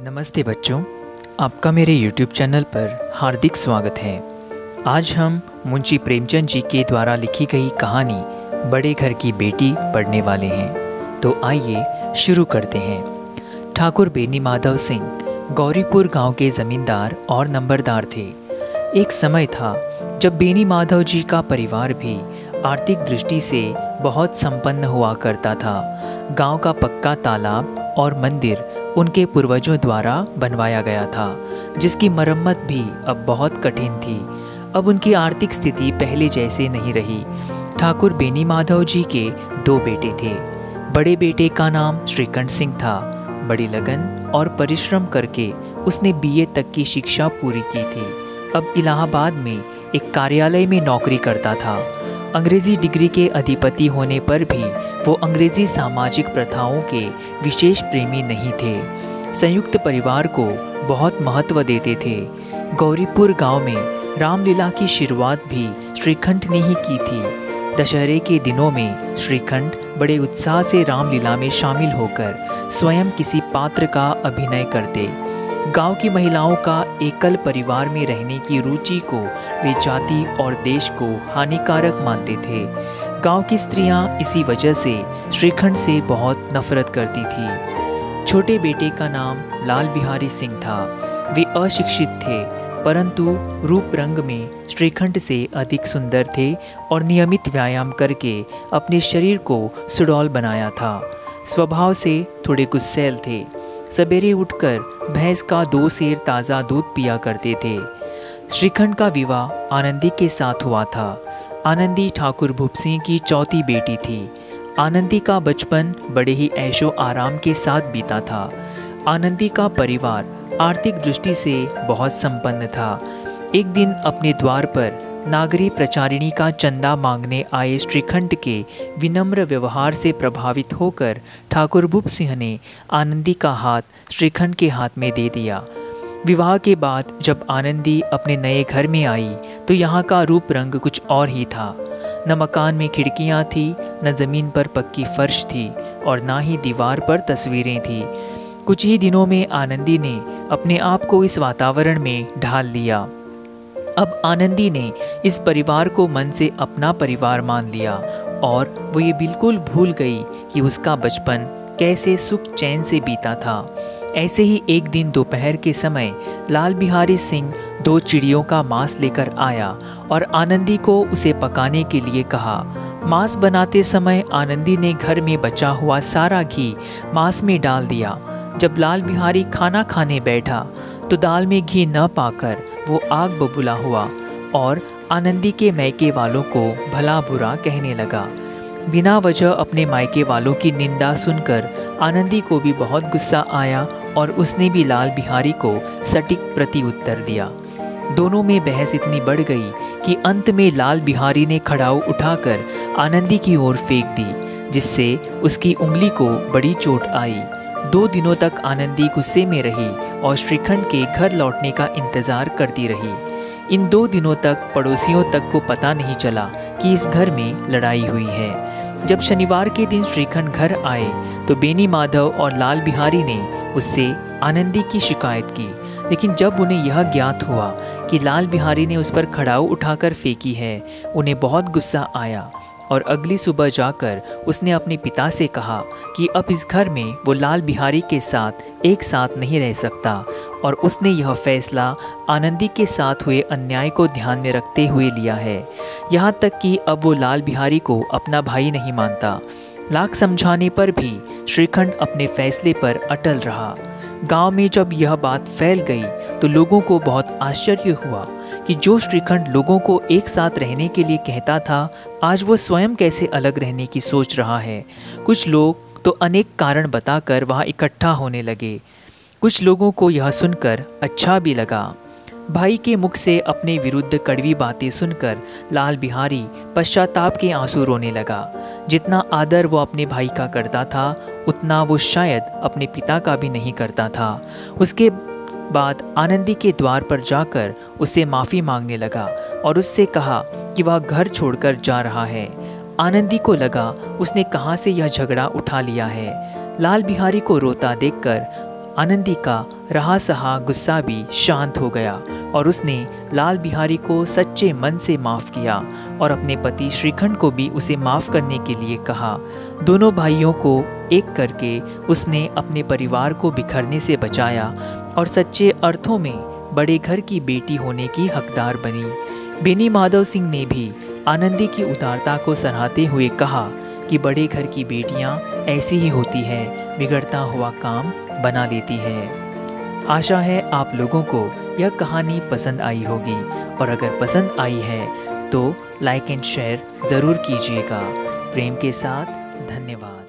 नमस्ते बच्चों, आपका मेरे YouTube चैनल पर हार्दिक स्वागत है। आज हम मुंशी प्रेमचंद जी के द्वारा लिखी गई कहानी बड़े घर की बेटी पढ़ने वाले हैं। तो आइए शुरू करते हैं। ठाकुर बेनी माधव सिंह गौरीपुर गांव के ज़मींदार और नंबरदार थे। एक समय था जब बेनी माधव जी का परिवार भी आर्थिक दृष्टि से बहुत संपन्न हुआ करता था। गांव का पक्का तालाब और मंदिर उनके पूर्वजों द्वारा बनवाया गया था, जिसकी मरम्मत भी अब बहुत कठिन थी। अब उनकी आर्थिक स्थिति पहले जैसे नहीं रही। ठाकुर बेनी माधव जी के दो बेटे थे। बड़े बेटे का नाम श्रीकंठ सिंह था। बड़ी लगन और परिश्रम करके उसने बीए तक की शिक्षा पूरी की थी। अब इलाहाबाद में एक कार्यालय में नौकरी करता था। अंग्रेजी डिग्री के अधिपति होने पर भी वो अंग्रेजी सामाजिक प्रथाओं के विशेष प्रेमी नहीं थे। संयुक्त परिवार को बहुत महत्व देते थे। गौरीपुर गांव में रामलीला की शुरुआत भी श्रीकंठ ने ही की थी। दशहरे के दिनों में श्रीकंठ बड़े उत्साह से रामलीला में शामिल होकर स्वयं किसी पात्र का अभिनय करते। गांव की महिलाओं का एकल परिवार में रहने की रुचि को वे जाति और देश को हानिकारक मानते थे। गांव की स्त्रियां इसी वजह से श्रीकंठ से बहुत नफरत करती थी। छोटे बेटे का नाम लाल बिहारी सिंह था। वे अशिक्षित थे, परंतु रूप रंग में श्रीकंठ से अधिक सुंदर थे और नियमित व्यायाम करके अपने शरीर को सुडौल बनाया था। स्वभाव से थोड़े गुस्सैल थे। सवेरे उठकर भैंस का 2 सेर ताज़ा दूध पिया करते थे। श्रीकंठ का विवाह आनंदी के साथ हुआ था। आनंदी ठाकुर भूप सिंह की चौथी बेटी थी। आनंदी का बचपन बड़े ही ऐशो आराम के साथ बीता था। आनंदी का परिवार आर्थिक दृष्टि से बहुत संपन्न था। एक दिन अपने द्वार पर नागरी प्रचारिणी का चंदा मांगने आए श्रीकंठ के विनम्र व्यवहार से प्रभावित होकर ठाकुर भूप सिंह ने आनंदी का हाथ श्रीकंठ के हाथ में दे दिया। विवाह के बाद जब आनंदी अपने नए घर में आई तो यहाँ का रूप रंग कुछ और ही था। न मकान में खिड़कियाँ थी, न ज़मीन पर पक्की फर्श थी और ना ही दीवार पर तस्वीरें थी। कुछ ही दिनों में आनंदी ने अपने आप को इस वातावरण में ढाल लिया। अब आनंदी ने इस परिवार को मन से अपना परिवार मान लिया और वो ये बिल्कुल भूल गई कि उसका बचपन कैसे सुख चैन से बीता था। ऐसे ही एक दिन दोपहर के समय लाल बिहारी सिंह 2 चिड़ियों का मांस लेकर आया और आनंदी को उसे पकाने के लिए कहा। मांस बनाते समय आनंदी ने घर में बचा हुआ सारा घी मांस में डाल दिया। जब लाल बिहारी खाना खाने बैठा तो दाल में घी न पाकर वो आग बबूला हुआ और आनंदी के मायके वालों को भला बुरा कहने लगा। बिना वजह अपने मायके वालों की निंदा सुनकर आनंदी को भी बहुत गुस्सा आया और उसने भी लाल बिहारी को सटीक प्रति उत्तर दिया। दोनों में बहस इतनी बढ़ गई कि अंत में लाल बिहारी ने खड़ाऊ उठाकर आनंदी की ओर फेंक दी, जिससे उसकी उंगली को बड़ी चोट आई। 2 दिनों तक आनंदी गुस्से में रही और श्रीकंठ के घर लौटने का इंतजार करती रही। इन 2 दिनों तक पड़ोसियों तक को पता नहीं चला कि इस घर में लड़ाई हुई है। जब शनिवार के दिन श्रीकंठ घर आए तो बेनी माधव और लाल बिहारी ने उससे आनंदी की शिकायत की, लेकिन जब उन्हें यह ज्ञात हुआ कि लाल बिहारी ने उस पर खड़ाऊ उठाकर फेंकी है, उन्हें बहुत गुस्सा आया और अगली सुबह जाकर उसने अपने पिता से कहा कि अब इस घर में वो लाल बिहारी के साथ एक साथ नहीं रह सकता और उसने यह फैसला आनंदी के साथ हुए अन्याय को ध्यान में रखते हुए लिया है। यहाँ तक कि अब वो लाल बिहारी को अपना भाई नहीं मानता। लाख समझाने पर भी श्रीकंठ अपने फैसले पर अटल रहा। गांव में जब यह बात फैल गई तो लोगों को बहुत आश्चर्य हुआ कि जो श्रीकंठ लोगों को एक साथ रहने के लिए कहता था, आज वो स्वयं कैसे अलग रहने की सोच रहा है। कुछ लोग तो अनेक कारण बताकर वहाँ इकट्ठा होने लगे। कुछ लोगों को यह सुनकर अच्छा भी लगा। भाई के मुख से अपने विरुद्ध कड़वी बातें सुनकर लाल बिहारी पश्चाताप के आंसू रोने लगा। जितना आदर वो अपने भाई का करता था, उतना वो शायद अपने पिता का भी नहीं करता था। उसके बाद आनंदी के द्वार पर जाकर उससे माफ़ी मांगने लगा और उससे कहा कि वह घर छोड़कर जा रहा है। आनंदी को लगा उसने कहाँ से यह झगड़ा उठा लिया है। लाल बिहारी को रोता देखकर आनंदी का रहा सहा गुस्सा भी शांत हो गया और उसने लाल बिहारी को सच्चे मन से माफ़ किया और अपने पति श्रीखंड को भी उसे माफ़ करने के लिए कहा। दोनों भाइयों को एक करके उसने अपने परिवार को बिखरने से बचाया और सच्चे अर्थों में बड़े घर की बेटी होने की हकदार बनी। बेनी माधव सिंह ने भी आनंदी की उदारता को सराहते हुए कहा कि बड़े घर की बेटियां ऐसी ही होती है, बिगड़ता हुआ काम बना लेती है। आशा है आप लोगों को यह कहानी पसंद आई होगी और अगर पसंद आई है तो लाइक एंड शेयर ज़रूर कीजिएगा। प्रेम के साथ, धन्यवाद।